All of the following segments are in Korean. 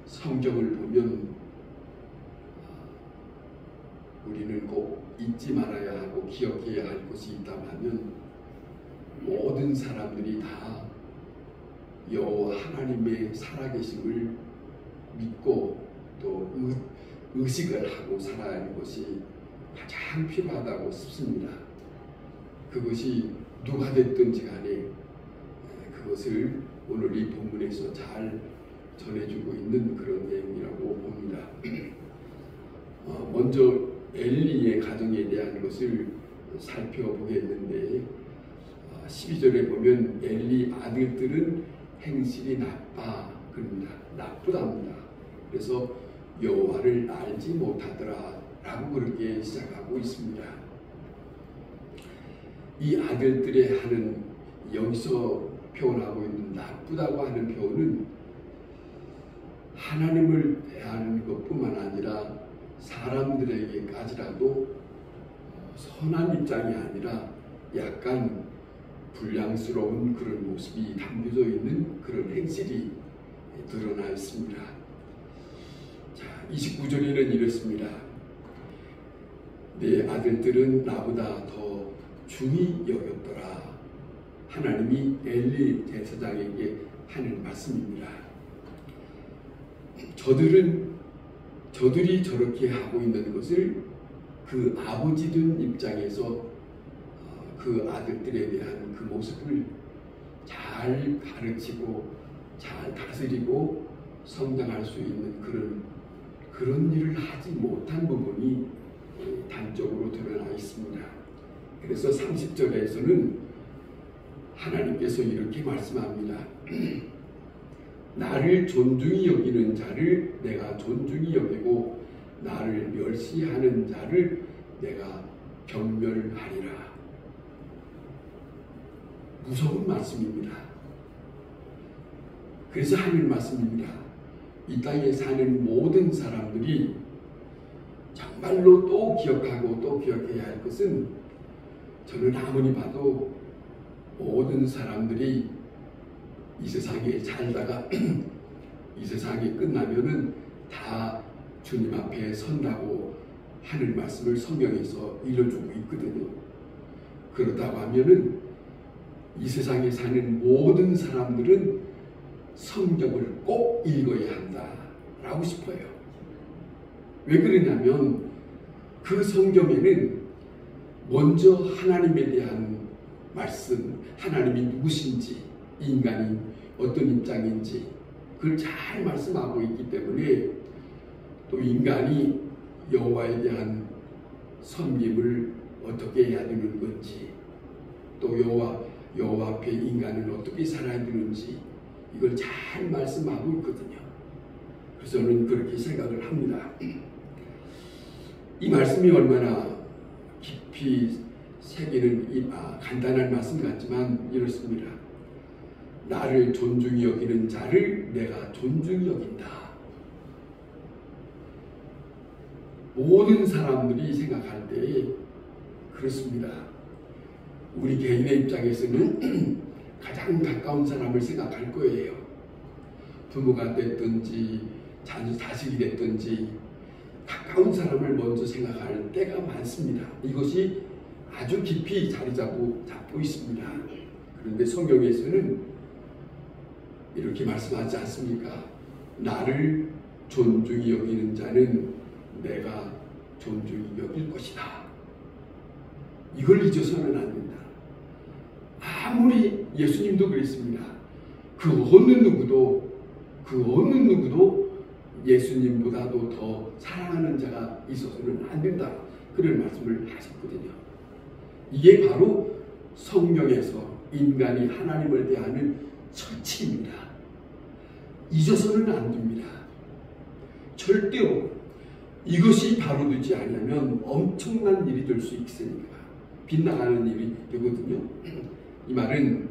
성경을 보면 우리는 꼭 잊지 말아야 하고 기억해야 할 것이 있다고 하면 모든 사람들이 다 여호와 하나님의 살아계심을 믿고 또 의식을 하고 살아야 하는 것이 가장 필요하다고 싶습니다. 그것이 누가 됐든지 간에 그것을 오늘 이 본문에서 잘 전해주고 있는 그런 내용이라고 봅니다. 먼저 엘리의 가정에 대한 것을 살펴보겠는데 12절에 보면 엘리 아들들은 행실이 나빠 그럽니다. 나쁘답니다. 그래서 여호와를 알지 못하더라 라고 그렇게 시작하고 있습니다. 이 아들들의 하는 여기서 표현하고 있는 나쁘다고 하는 표현은 하나님을 대하는 것뿐만 아니라 사람들에게까지라도 선한 입장이 아니라 약간 불량스러운 그런 모습이 담겨져 있는 그런 행실이 드러나 있습니다. 자, 29절에는 이렇습니다. 내 아들들은 나보다 더 중히 여겼더라. 하나님이 엘리 제사장에게 하는 말씀입니다. 저들이 저렇게 하고 있는 것을 그 아버지들 입장에서 그 아들들에 대한 그 모습을 잘 가르치고 잘 다스리고 성장할 수 있는 그런 일을 하지 못한 부분이 단적으로 드러나 있습니다. 그래서 30절에서는 하나님께서 이렇게 말씀합니다. 나를 존중히 여기는 자를 내가 존중히 여기고 나를 멸시하는 자를 내가 경멸하리라. 무서운 말씀입니다. 그래서 하는 말씀입니다. 이 땅에 사는 모든 사람들이 정말로 또 기억하고 또 기억해야 할 것은 저는 아무리 봐도 모든 사람들이 이 세상에 살다가 이 세상이 끝나면은 다 주님 앞에 선다고 하는 말씀을 성경에서 일러주고 있거든요. 그렇다고 하면은 이 세상에 사는 모든 사람들은 성경을 꼭 읽어야 한다라고 싶어요. 왜 그러냐면 그 성경에는 먼저 하나님에 대한 말씀, 하나님이 누구신지, 인간이 어떤 입장인지 그걸 잘 말씀하고 있기 때문에 또 인간이 여호와에 대한 섬김을 어떻게 해야 되는 건지 또 여호와 앞에 인간은 어떻게 살아야 되는지 이걸 잘 말씀하고 있거든요. 그래서 저는 그렇게 생각을 합니다. 이 말씀이 얼마나 깊이 새기는 간단한 말씀 같지만 이렇습니다. 나를 존중히 여기는 자를 내가 존중히 여긴다. 모든 사람들이 생각할 때 그렇습니다. 우리 개인의 입장에서는 가장 가까운 사람을 생각할 거예요. 부모가 됐든지 자식이 됐든지 가까운 사람을 먼저 생각할 때가 많습니다. 이것이 아주 깊이 자리 잡고 있습니다. 그런데 성경에서는 이렇게 말씀하지 않습니까? 나를 존중히 여기는 자는 내가 존중히 여길 것이다. 이걸 잊어서는 안 된다. 아무리 예수님도 그랬습니다. 그 어느 누구도 예수님보다도 더 사랑하는 자가 있어서는 안 된다. 그런 말씀을 하셨거든요. 이게 바로 성경에서 인간이 하나님을 대하는 처치입니다. 잊어서는 안 됩니다. 절대로 이것이 바로 되지 않으면 엄청난 일이 될 수 있으니까 빗나가는 일이 되거든요. 이 말은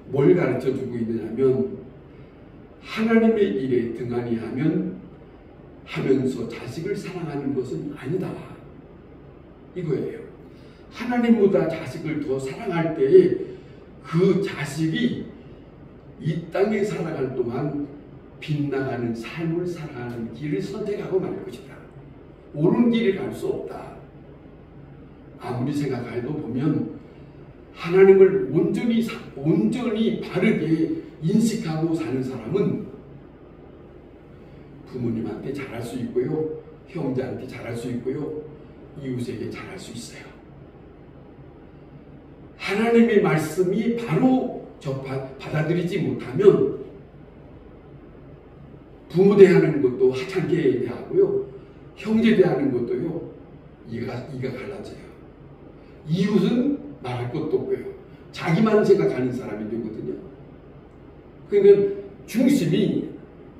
뭘 가르쳐주고 있느냐면 하나님의 일에 등한히 하면서 자식을 사랑하는 것은 아니다. 이거예요. 하나님보다 자식을 더 사랑할 때에 그 자식이 이 땅에 살아갈 동안 빗나가는 삶을 살아가는 길을 선택하고 말 것이다. 옳은 길을 갈 수 없다. 아무리 생각해도 보면 하나님을 온전히 바르게 인식하고 사는 사람은 부모님한테 잘할 수 있고요, 형제한테 잘할 수 있고요, 이웃에게 잘할 수 있어요. 하나님의 말씀이 바로 받아들이지 못하면 부모 대하는 것도 하찮게 대하고요, 형제 대하는 것도요, 이가 갈라져요. 이웃은 말할 것도 없고요, 자기만 생각하는 사람이 되거든요. 그러니까 중심이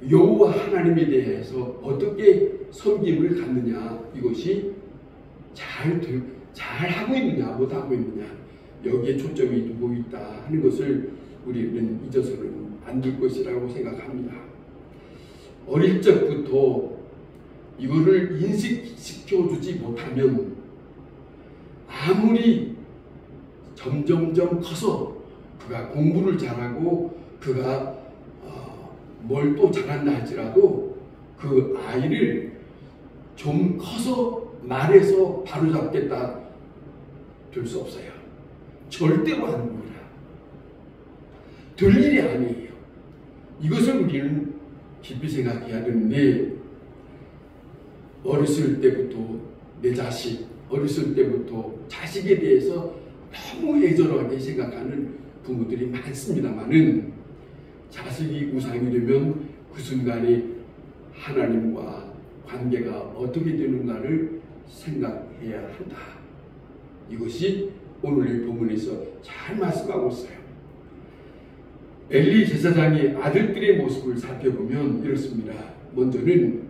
여호와 하나님에 대해서 어떻게 섬김을 갖느냐, 이것이 잘 하고 있느냐, 못하고 있느냐, 여기에 초점이 두고 있다 하는 것을 우리는 잊어서는 안 될 것이라고 생각합니다. 어릴 적부터 이거를 인식시켜주지 못하면 아무리 점점점 커서 그가 공부를 잘하고 그가 뭘 또 잘한다 할지라도 그 아이를 좀 커서 말해서 바로잡겠다 될 수 없어요. 절대로 안 됩니다. 될 일이 아니에요. 이것을 우리는 깊이 생각해야 되는데, 어렸을 때부터 내 자식, 어렸을 때부터 자식에 대해서 너무 애절하게 생각하는 부모들이 많습니다만은, 자식이 우상이 되면 그 순간에 하나님과 관계가 어떻게 되는가를 생각해야 한다. 이것이 오늘 이 본문에서 잘 말씀하고 있어요. 엘리 제사장의 아들들의 모습을 살펴보면 이렇습니다. 먼저는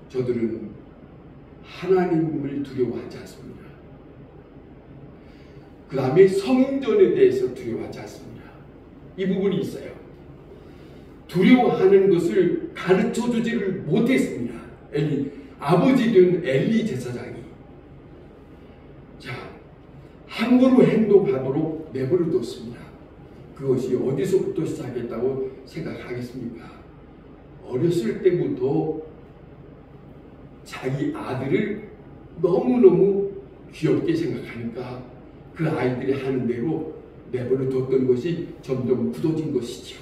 저들은 하나님을 두려워하지 않습니다. 그 다음에 성전에 대해서 두려워하지 않습니다. 이 부분이 있어요. 두려워하는 것을 가르쳐주지를 못했습니다. 아버지 된 엘리 제사장이. 자, 함부로 행동하도록 내버려 뒀습니다. 그것이 어디서부터 시작했다고 생각하겠습니까? 어렸을 때부터 자기 아들을 너무너무 귀엽게 생각하니까 그 아이들이 하는 대로 내버려 뒀던 것이 점점 굳어진 것이죠.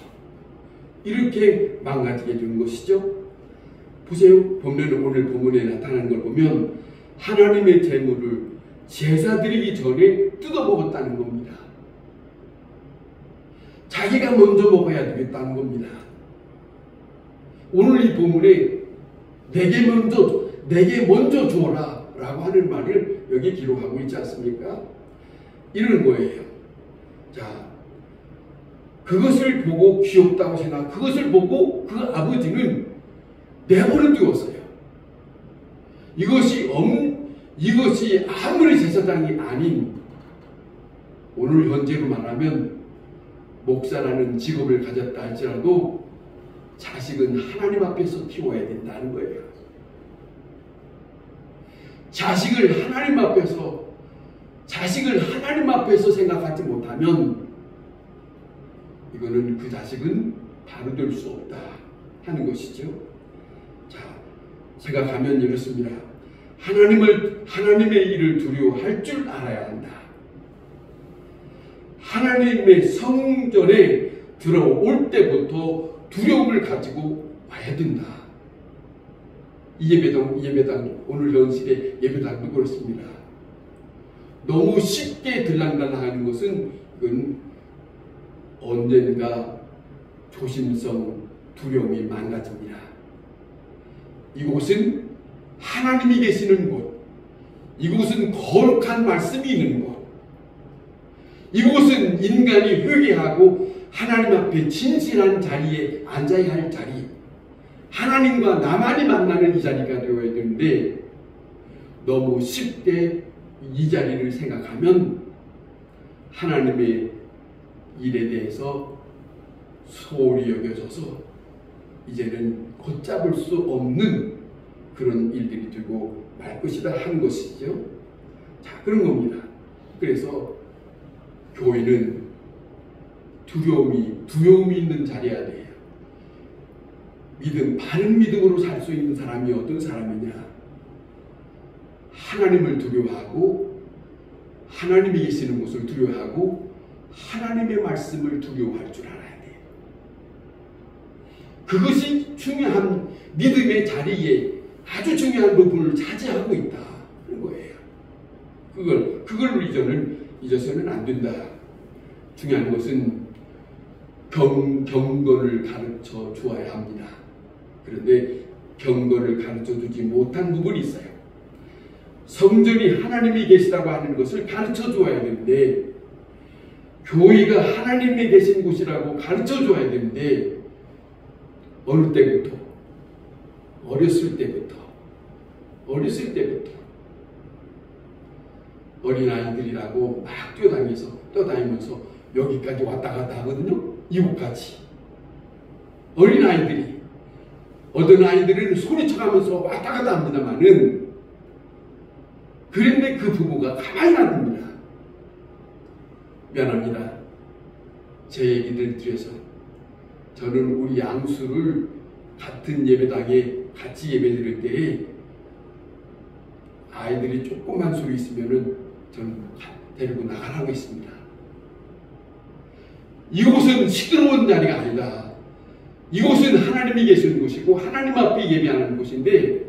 이렇게 망가지게 된 것이죠. 보세요. 오늘 본문에 나타나는 걸 보면 하나님의 재물을 제사 드리기 전에 뜯어먹었다는 겁니다. 자기가 먼저 먹어야 되겠다는 겁니다. 오늘 이 본문에 내게 먼저 주어라 라고 하는 말을 여기 기록하고 있지 않습니까? 이런 거예요. 자, 그것을 보고 귀엽다고 그것을 보고 그 아버지는 내버려 두었어요. 이것이 아무리 제사장이 아닌 오늘 현재로 말하면 목사라는 직업을 가졌다 할지라도 자식은 하나님 앞에서 키워야 된다는 거예요. 자식을 하나님 앞에서 생각하지 못하면 이거는 그 자식은 바로 될 수 없다 하는 것이죠. 자, 생각하면 이렇습니다. 하나님의 일을 두려워할 줄 알아야 한다. 하나님의 성전에 들어올 때부터 두려움을 가지고 와야 된다. 이 예배당, 오늘 현실의 예배당도 그렇습니다. 너무 쉽게 들락날락하는 것은 이건 언젠가 조심성, 두려움이 망가집니다. 이곳은 하나님이 계시는 곳, 이곳은 거룩한 말씀이 있는 곳, 이곳은 인간이 회개하고 하나님 앞에 진실한 자리에 앉아야 할 자리, 하나님과 나만이 만나는 이 자리가 되어야 되는데 너무 쉽게 이 자리를 생각하면 하나님의 일에 대해서 소홀히 여겨져서 이제는 걷잡을 수 없는 그런 일들이 되고 말 것이다 하는 것이죠. 자, 그런 겁니다. 그래서 교회는 두려움이 있는 자리여야 돼요. 바른 믿음으로 살 수 있는 사람이 어떤 사람이냐? 하나님을 두려워하고 하나님이 계시는 곳을 두려워하고 하나님의 말씀을 두려워할 줄 알아야 돼요. 그것이 중요한 믿음의 자리에 아주 중요한 부분을 차지하고 있다 하는 거예요. 그걸 잊어서는 안 된다. 중요한 것은 경건을 가르쳐 주어야 합니다. 그런데 경건을 가르쳐 주지 못한 부분이 있어요. 성전이 하나님이 계시다고 하는 것을 가르쳐 주어야 되는데, 교회가 하나님이 계신 곳이라고 가르쳐 줘야 되는데, 어느 때부터? 어렸을 때부터 어린아이들이라고 막 뛰어다니면서 여기까지 왔다 갔다 하거든요. 이곳까지. 어린아이들이, 어떤 아이들은 소리쳐가면서 왔다 갔다 합니다만은, 그런데 그 부부가 가만히 놔둡니다. 미안합니다. 제 얘기들 뒤에서 저는 우리 양수를 같은 예배당에 같이 예배드릴 때에 아이들이 조금만 소리 있으면은 저는 데리고 나가라고 했습니다. 이곳은 시끄러운 자리가 아니다. 이곳은 하나님이 계시는 곳이고 하나님 앞에 예배하는 곳인데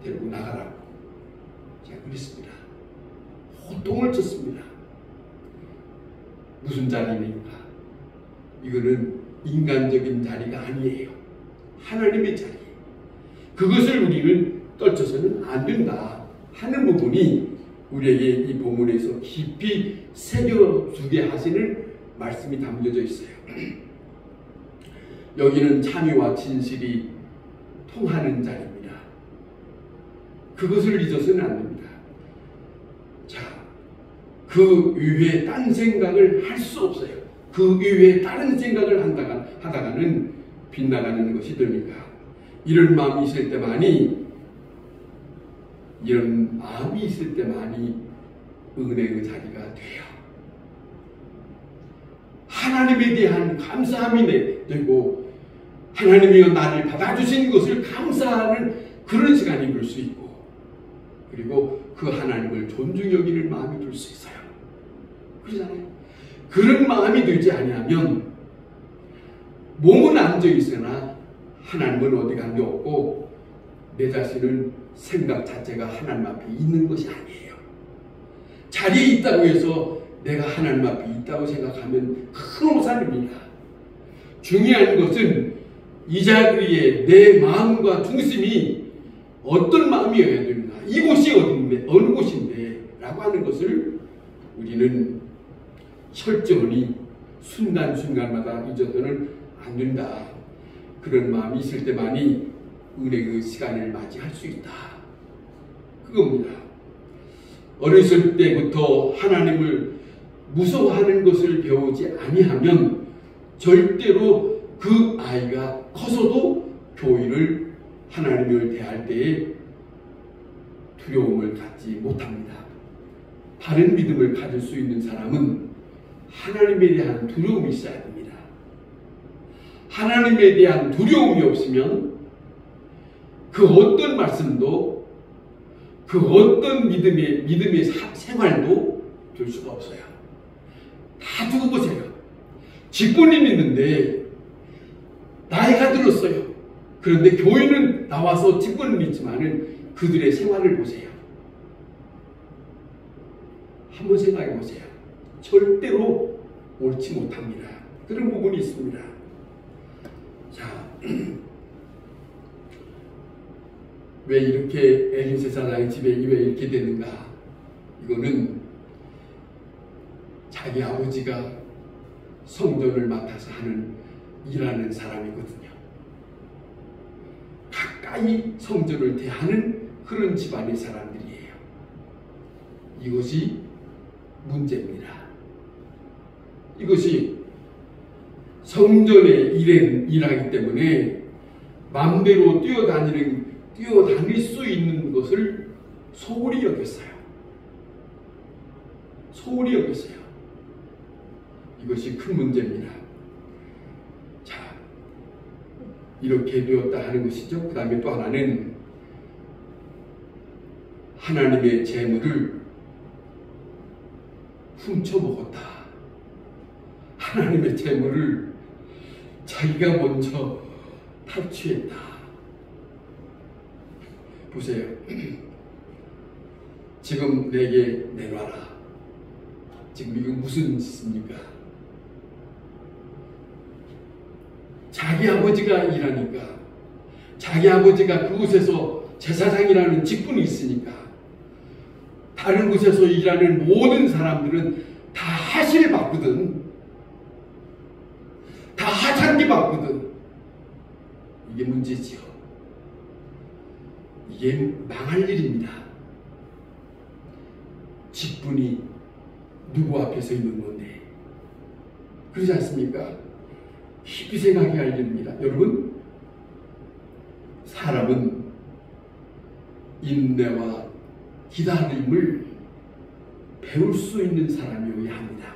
데리고 나가라고 제가 그랬습니다. 호통을 쳤습니다. 무슨 자리입니까? 이거는 인간적인 자리가 아니에요. 하나님의 자리. 그것을 우리는 떨쳐서는 안 된다 하는 부분이 우리에게 이 본문에서 깊이 새겨주게 하시는 말씀이 담겨져 있어요. 여기는 참의와 진실이 통하는 자리입니다. 그것을 잊어서는 안 됩니다. 자, 그 이외에 딴 생각을 할 수 없어요. 그 이외에 다른 생각을 하다가는 빗나가는 것이 됩니다. 이런 마음이 있을 때만이 은혜의 자리가 돼요. 하나님에 대한 감사함이 되고 하나님이 나를 받아주신 것을 감사하는 그런 시간이 될 수 있고, 그리고 그 하나님을 존중히 여기는 마음이 들 수 있어요. 그러잖아요. 그런 마음이 들지 아니하면 몸은 앉아있으나 하나님은 어디 간 게 없고 내 자신은 생각 자체가 하나님 앞에 있는 것이 아니에요. 자리에 있다고 해서 내가 하나님 앞에 있다고 생각하면 큰 오산입니다. 중요한 것은 이 자리에 내 마음과 중심이 어떤 마음이어야 되는가, 이곳이 어느 곳인데 라고 하는 것을 우리는 철저히 순간순간마다 잊어서는 안 된다. 그런 마음이 있을 때만이 은혜의 시간을 맞이할 수 있다. 그겁니다. 어렸을 때부터 하나님을 무서워하는 것을 배우지 아니하면 절대로 그 아이가 커서도 교회를 하나님을 대할 때에 두려움을 갖지 못합니다. 바른 믿음을 가질 수 있는 사람은 하나님에 대한 두려움이 있어야 됩니다. 하나님에 대한 두려움이 없으면 그 어떤 말씀도 그 어떤 믿음의 생활도 될 수가 없어요. 다 두고 보세요. 직분이 있는데 나이가 들었어요. 그런데 교회는 나와서 직분은 있지만은 그들의 생활을 보세요. 한번 생각해 보세요. 절대로 옳지 못합니다. 그런 부분이 있습니다. 자, 왜 이렇게 엘리세 사장의 집에 왜 이렇게 되는가? 이거는 자기 아버지가 성전을 맡아서 일하는 사람이거든요. 가까이 성전을 대하는 그런 집안의 사람들이에요. 이것이 문제입니다. 이것이 성전에 일하기 때문에 마음대로 뛰어다닐 수 있는 것을 소홀히 여겼어요. 소홀히 여겼어요. 이것이 큰 문제입니다. 자, 이렇게 되었다 하는 것이죠. 그 다음에 또 하나는 하나님의 재물을 훔쳐먹었다. 하나님의 재물을 자기가 먼저 탈취했다. 보세요. 지금 내게 내놔라. 지금 이거 무슨 짓입니까? 자기 아버지가 일하니까, 자기 아버지가 그곳에서 제사장이라는 직분이 있으니까 다른 곳에서 일하는 모든 사람들은 다 하실 받거든. 다 하찮게 받거든. 이게 문제지요. 이게 망할 일입니다. 직분이 누구 앞에서 있는 건데. 그러지 않습니까? 깊이 생각해야 할 일입니다. 여러분, 사람은 인내와 기다림을 배울 수 있는 사람이어야 합니다.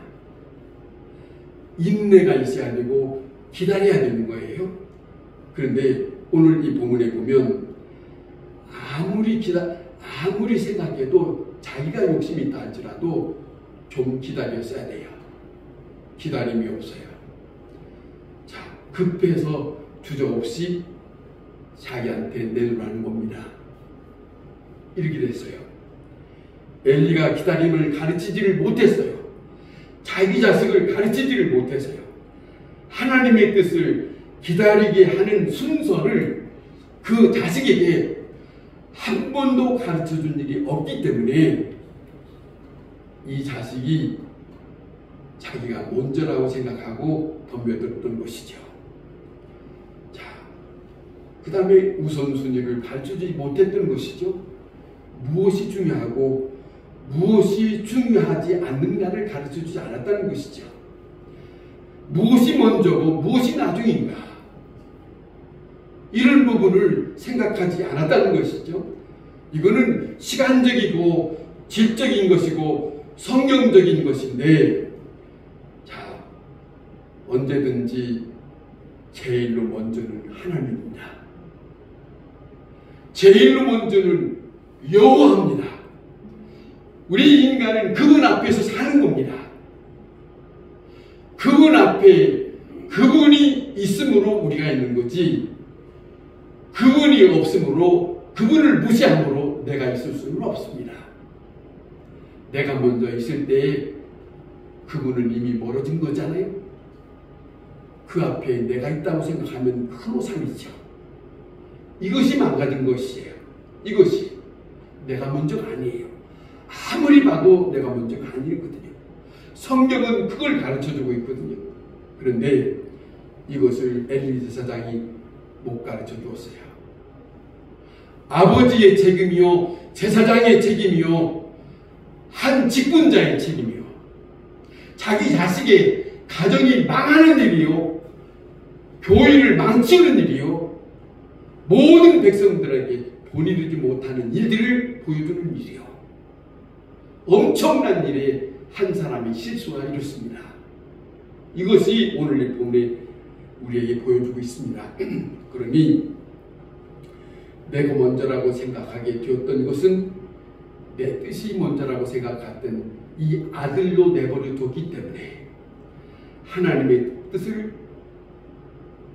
인내가 있어야 되고 기다려야 되는 거예요. 그런데 오늘 이 본문에 보면 아무리 생각해도 자기가 욕심이 있다 할지라도 좀 기다렸어야 돼요. 기다림이 없어요. 자, 급해서 주저없이 자기한테 내놓으라는 겁니다. 이렇게 됐어요. 엘리가 기다림을 가르치지를 못했어요. 자기 자식을 가르치지를 못했어요. 하나님의 뜻을 기다리게 하는 순서를 그 자식에게 한 번도 가르쳐준 일이 없기 때문에 이 자식이 자기가 먼저라고 생각하고 덤벼들었던 것이죠. 자, 그 다음에 우선순위를 가르쳐주지 못했던 것이죠. 무엇이 중요하고 무엇이 중요하지 않는가를 가르쳐주지 않았다는 것이죠. 무엇이 먼저고 무엇이 나중인가, 이런 부분을 생각하지 않았다는 것이죠. 이거는 시간적이고 질적인 것이고 성경적인 것인데, 자, 언제든지 제일로 먼저는 하나님입니다. 제일로 먼저는 여호와입니다. 우리 인간은 그분 앞에서 사는 겁니다. 그분 앞에 그분이 있으므로 우리가 있는 거지, 그분이 없으므로, 그분을 무시함으로 내가 있을 수는 없습니다. 내가 먼저 있을 때에 그분은 이미 멀어진 거잖아요. 그 앞에 내가 있다고 생각하면 큰 오산이죠. 이것이 망가진 것이에요. 이것이 내가 먼저가 아니에요. 아무리 봐도 내가 먼저가 아니거든요. 성경은 그걸 가르쳐주고 있거든요. 그런데 이것을 엘리 제사장이 못 가르쳐 주었어요. 아버지의 책임이요, 제사장의 책임이요, 한 직분자의 책임이요, 자기 자식의 가정이 망하는 일이요, 교회를 망치는 일이요, 모든 백성들에게 본이르지 못하는 일들을 보여주는 일이요, 엄청난 일에 한 사람이 실수가 이렇습니다. 이것이 오늘 본문에 우리에게 보여주고 있습니다. 그러니 내가 먼저라고 생각하게 되었던 것은 내 뜻이 먼저라고 생각했던 이 아들로 내버려 뒀기 때문에 하나님의 뜻을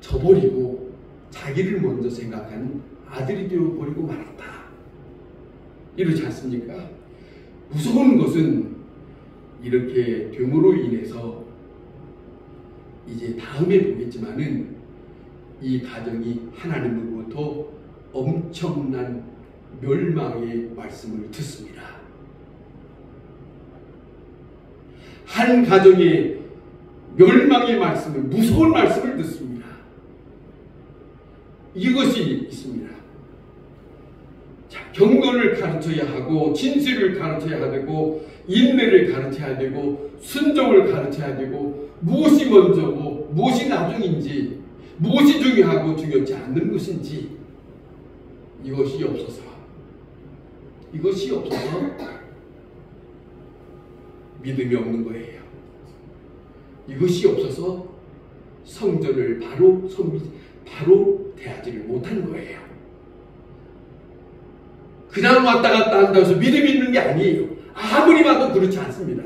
저버리고 자기를 먼저 생각하는 아들이 되어버리고 말았다. 이러지 않습니까? 무서운 것은 이렇게 됨으로 인해서 이제 다음에 보겠지만은 이 가정이 하나님으로부터 엄청난 멸망의 말씀을 듣습니다. 한 가정의 멸망의 말씀을, 무서운 말씀을 듣습니다. 이것이 있습니다. 자, 경건을 가르쳐야 하고, 진실을 가르쳐야 되고, 인내를 가르쳐야 되고, 순종을 가르쳐야 되고, 무엇이 먼저고 무엇이 나중인지, 무엇이 중요하고 중요하지 않는 것인지, 이것이 없어서 믿음이 없는 거예요. 이것이 없어서 성전을 바로 바로 대하지를 못한 거예요. 그냥 왔다 갔다 한다고 해서 믿음이 있는 게 아니에요. 아무리 봐도 그렇지 않습니다.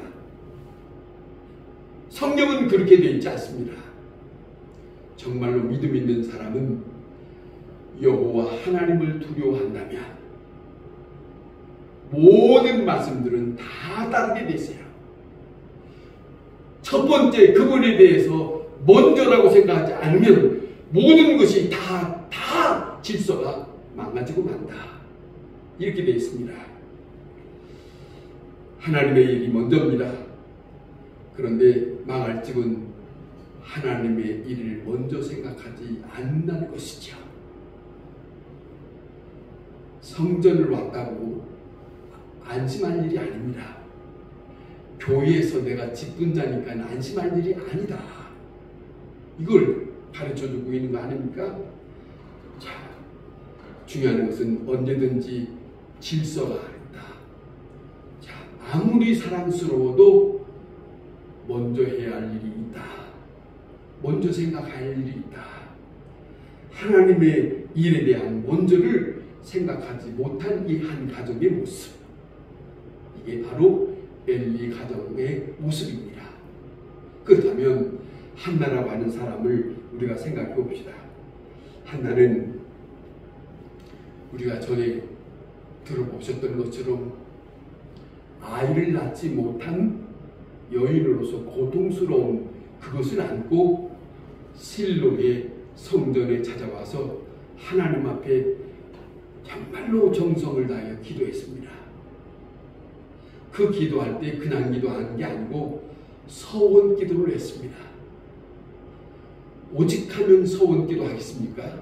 성경은 그렇게 되어 있지 않습니다. 정말로 믿음 있는 사람은 여호와 하나님을 두려워한다면 모든 말씀들은 다 따르게 돼 있어요. 첫 번째 그분에 대해서 먼저라고 생각하지 않으면 모든 것이 다 질서가 망가지고 만다. 이렇게 되어 있습니다. 하나님의 일이 먼저입니다. 그런데 망할 집은 하나님의 일을 먼저 생각하지 않는다는 것이죠. 성전을 왔다고 안심할 일이 아닙니다. 교회에서 내가 직분자니까 안심할 일이 아니다. 이걸 가르쳐주고 있는 거 아닙니까? 자, 중요한 것은 언제든지 질서가 있다. 자, 아무리 사랑스러워도 먼저 해야 할 일이 있다. 먼저 생각할 일이 있다. 하나님의 일에 대한 먼저를 생각하지 못한 이 한 가정의 모습. 이게 바로 엘리 가정의 모습입니다. 그렇다면 한나라고 하는 사람을 우리가 생각해 봅시다. 한나는 우리가 전에 들어보셨던 것처럼 아이를 낳지 못한 여인으로서 고통스러운 그것을 안고 실로의 성전에 찾아와서 하나님 앞에 정말로 정성을 다하여 기도했습니다. 그 기도할 때 그냥 기도하는 게 아니고 서원 기도를 했습니다. 오직 하면 서원 기도 하겠습니까?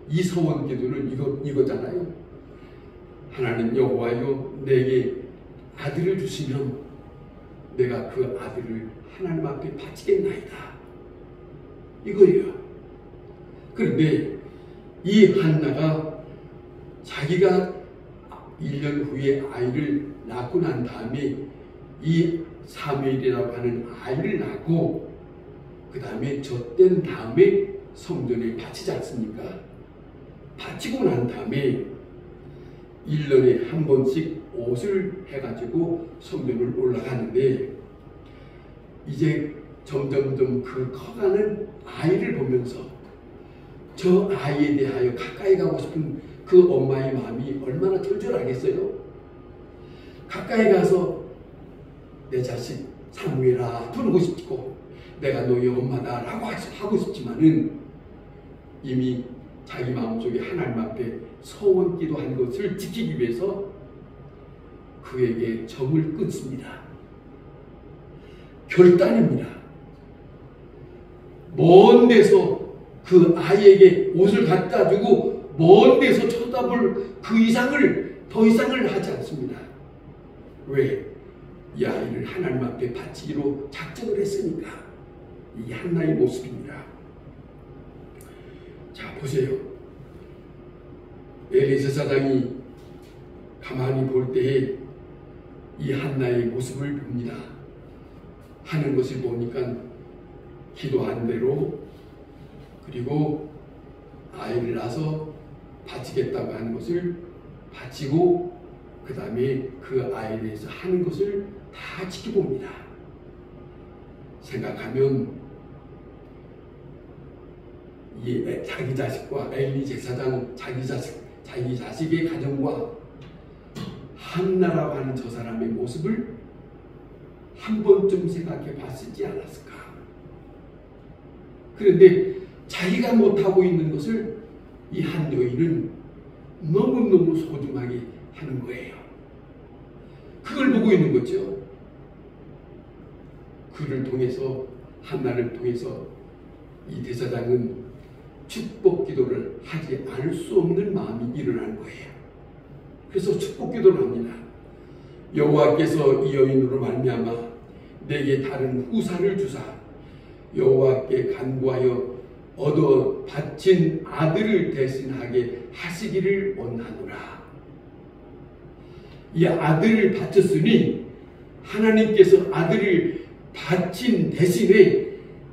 이 서원 기도는 이거잖아요. 하나님 여호와여, 내게 아들을 주시면 내가 그 아들을 하나님 앞에 바치겠나이다. 이거예요. 그런데 이 한나가 자기가 1년 후에 아이를 낳고 난 다음에 이 사무엘이라고 하는 아이를 낳고 그 다음에 젖된 다음에 성전에 바치지 않습니까? 바치고 난 다음에 1년에 한 번씩 옷을 해가지고 성전을 올라가는데 이제 점점점 그 커가는 아이를 보면서 저 아이에 대하여 가까이 가고 싶은 그 엄마의 마음이 얼마나 절절하겠어요? 가까이 가서 내 자식 사무엘아 부르고 싶고 내가 너희 엄마다라고 하고 싶지만은 이미 자기 마음속에 하나님 앞에 서원 기도한 것을 지키기 위해서 그에게 정을 끊습니다. 결단입니다. 먼 데서 그 아이에게 옷을 갖다 주고 먼 데서 쳐다볼 그 이상을 더 이상을 하지 않습니다. 왜? 이 아이를 하나님 앞에 바치기로 작정을 했으니까. 이 한나의 모습입니다. 자, 보세요. 엘리 제사장이 가만히 볼 때에 이 한나의 모습을 봅니다. 하는 것을 보니까 기도한 대로 그리고 아이를 낳아서 바치겠다고 하는 것을 바치고 그 다음에 그 아이에 대해서 하는 것을 다 지켜봅니다. 생각하면 이 자기 자식과 엘리 제사장 자기 자식의 가정과 한나라고 하는 저 사람의 모습을 한 번쯤 생각해 봤지 않았을까? 그런데 자기가 못하고 있는 것을 이 한 여인은 너무너무 소중하게 하는 거예요. 그걸 보고 있는 거죠. 그를 통해서 한나를 통해서 이 대사장은 축복 기도를 하지 않을 수 없는 마음이 일어나는 거예요. 그래서 축복 기도를 합니다. 여호와께서 이 여인으로 말미암아 내게 다른 후사를 주사 여호와께 간구하여 얻어 바친 아들을 대신하게 하시기를 원하노라. 이 아들을 바쳤으니 하나님께서 아들을 바친 대신에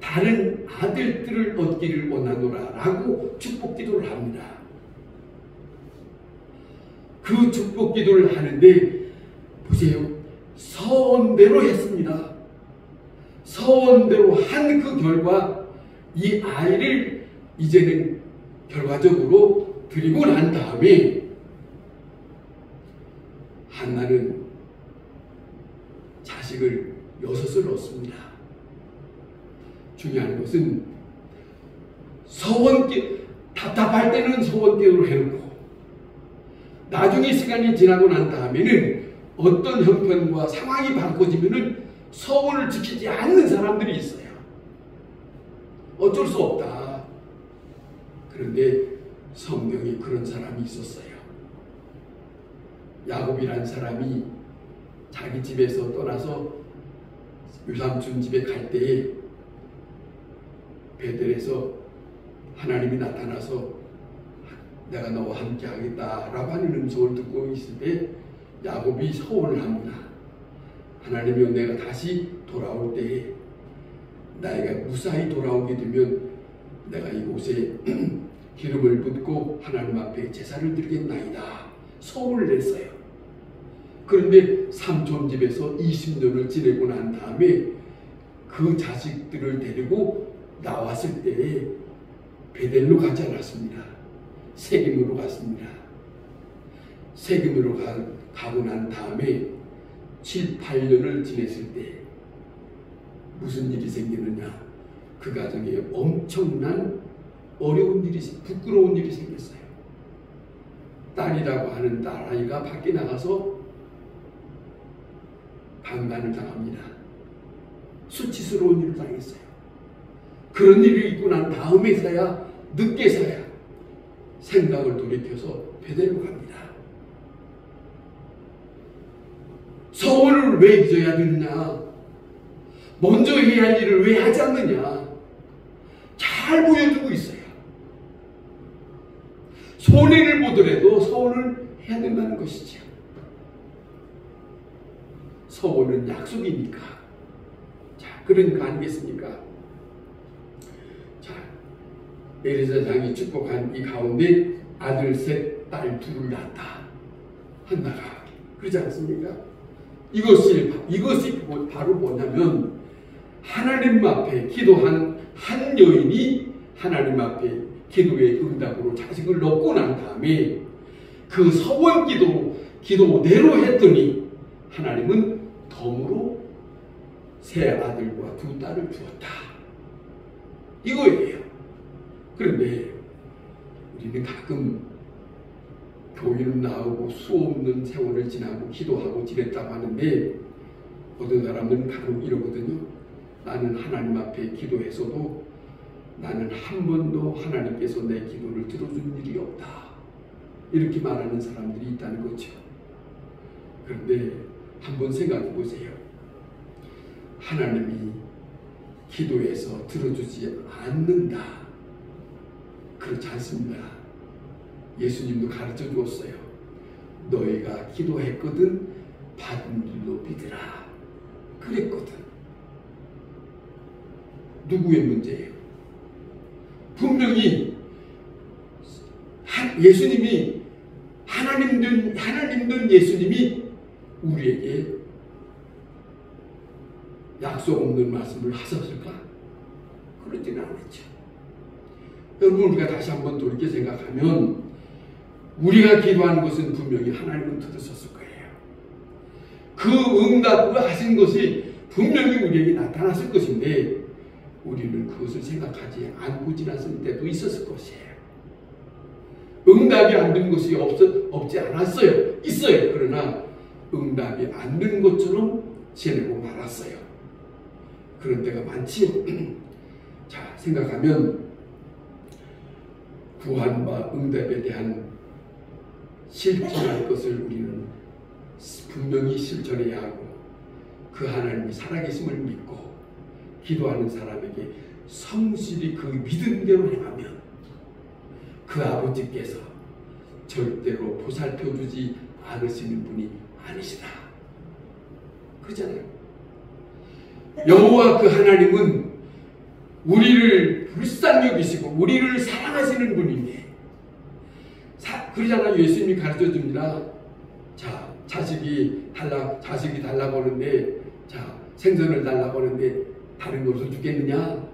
다른 아들들을 얻기를 원하노라 라고 축복 기도를 합니다. 그 축복 기도를 하는데 보세요. 서원대로 했습니다. 서원대로 한 그 결과 이 아이를 이제는 결과적으로 드리고 난 다음에 한나는 자식을 6을 얻습니다. 중요한 것은 답답할 때는 서원기도를 해놓고 나중에 시간이 지나고 난 다음에는 어떤 형편과 상황이 바꿔지면은 서원을 지키지 않는 사람들이 있어요. 어쩔 수 없다. 그런데 성경에 그런 사람이 있었어요. 야곱이란 사람이 자기 집에서 떠나서 유삼촌 집에 갈 때에 베델에서 하나님이 나타나서 내가 너와 함께 하겠다라고 하는 음성을 듣고 있을 때 야곱이 서원을 합니다. 하나님이여, 내가 다시 돌아올 때에 나에게 무사히 돌아오게 되면 내가 이곳에 기름을 붓고 하나님 앞에 제사를 드리겠나이다. 서원을 냈어요. 그런데 삼촌 집에서 20년을 지내고 난 다음에 그 자식들을 데리고 나왔을 때에 베델로 가지 않았습니다. 세겜으로 갔습니다. 세겜으로 가고 난 다음에 7, 8년을 지냈을 때 무슨 일이 생기느냐? 그 가정에 엄청난 어려운 일이, 부끄러운 일이 생겼어요. 딸이라고 하는 딸아이가 밖에 나가서 방관을 당합니다. 수치스러운 일을 당했어요. 그런 일이 있고 난 다음에서야, 늦게서야 생각을 돌이켜서 베델로 갑니다. 서원을 왜 잊어야 되느냐? 먼저 해야 할 일을 왜 하지 않느냐? 잘 보여주고 있어요. 손해를 보더라도 서원을 해야 된다는 것이죠. 서원은 약속이니까. 자, 그런 거 아니겠습니까? 자, 엘리사장이 축복한 이 가운데 아들 셋, 딸 둘을 낳았다. 한나가. 그렇지 않습니까? 이것이 바로 뭐냐면 하나님 앞에 기도한 한 여인이 하나님 앞에 기도의 응답으로 자식을 넣고 난 다음에 그 서원 기도대로 했더니 하나님은 덤으로 세 아들과 두 딸을 주었다. 이거예요. 그런데 우리는 가끔 교회는 나오고 수없는 세월을 지나고 기도하고 지냈다고 하는데 어떤 사람은 가끔 이러거든요. 나는 하나님 앞에 기도해서도 나는 한 번도 하나님께서 내 기도를 들어준 일이 없다. 이렇게 말하는 사람들이 있다는 거죠. 그런데 한번 생각해 보세요. 하나님이 기도해서 들어주지 않는다. 그렇지 않습니다. 예수님도 가르쳐 주었어요. 너희가 기도했거든 받은 줄로 믿으라. 그랬거든. 누구의 문제예요? 분명히 예수님이 하나님된 예수님이 우리에게 약속 없는 말씀을 하셨을까? 그러지는 않았죠. 여러분, 우리가 다시 한번 돌이켜 생각하면 우리가 기도하는 것은 분명히 하나님은 들으셨을 거예요. 그 응답을 하신 것이 분명히 우리에게 나타났을 것인데 우리는 그것을 생각하지 않고 지났을 때도 있었을 것이에요. 응답이 안 된 것이 없지 않았어요. 있어요. 그러나 응답이 안 된 것처럼 지내고 말았어요. 그런 때가 많지요. 자, 생각하면 구원과 응답에 대한 실천할 것을 우리는 분명히 실천해야 하고 그 하나님이 살아계심을 믿고 기도하는 사람에게 성실히 그 믿음대로 행하면 그 아버지께서 절대로 보살펴주지 않으시는 분이 아니시다. 그러잖아요. 여호와 그 하나님은 우리를 불쌍히 여기시고 우리를 사랑하시는 분인데 그러잖아. 예수님이 가르쳐 줍니다. 자, 자식이 달라고 하는데, 자, 생선을 달라고 하는데 다른 것을 주겠느냐?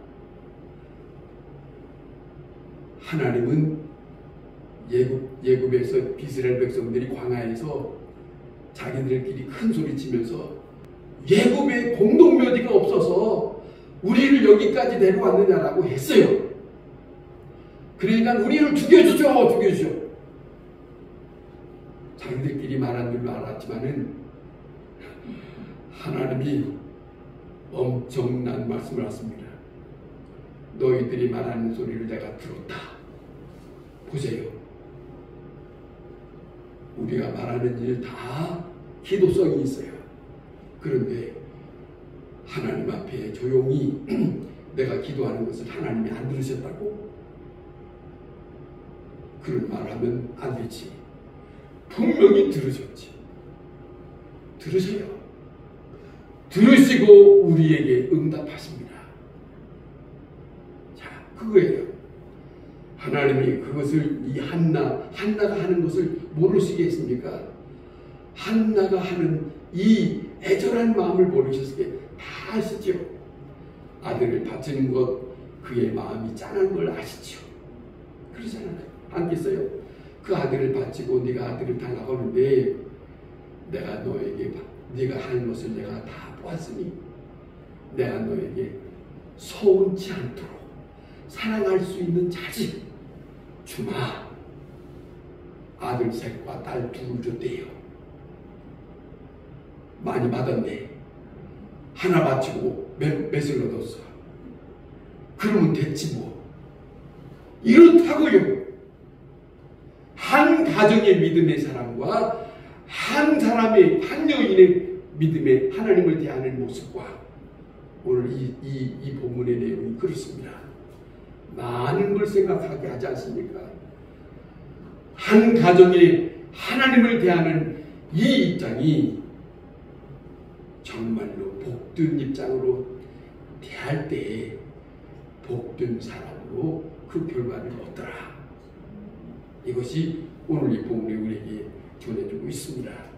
하나님은 예굽에서 이스라엘 백성들이 광야에서 자기들끼리 큰 소리 치면서 예굽에 공동묘지가 없어서 우리를 여기까지 데려왔느냐라고 했어요. 그러니까 우리를 죽여주죠. 자기들끼리 말한 줄 알았지만은 하나님이 엄청난 말씀을 하십니다. 너희들이 말하는 소리를 내가 들었다. 보세요. 우리가 말하는 일 다 기도성이 있어요. 그런데 하나님 앞에 조용히 내가 기도하는 것을 하나님이 안 들으셨다고? 그런 말하면 안 되지. 분명히 들으셨지. 들으세요. 들으시고 우리에게 응답하십니다. 자, 그거예요. 하나님이 그것을 이 한나가 하는 것을 모르시겠습니까? 한나가 하는 이 애절한 마음을 모르셨을 다 아시죠? 아들을 바치는 것, 그의 마음이 짠한 걸 아시죠? 그러잖아요. 안겠어요? 그 아들을 바치고 네가 아들을 달라고 하는데 내가 너에게 네가 할 것을 내가 다 보았으니 내가 너에게 서운치 않도록 사랑할 수 있는 자식 주마. 아들 셋과 딸 둘을 줬대요. 많이 받았네. 하나 바치고 몇을 얻었어. 그러면 됐지 뭐. 이렇다고요. 한 가정의 믿음의 사람과 한 여인의 믿음의 하나님을 대하는 모습과 오늘 이 본문의 내용이 그렇습니다. 많은 걸 생각하게 하지 않습니까? 한 가정의 하나님을 대하는 이 입장이 정말로 복된 입장으로 대할 때에 복된 사람으로 그 결과를 얻더라. 이것이 오늘 이 본문에 우리에게 전해주고 있습니다.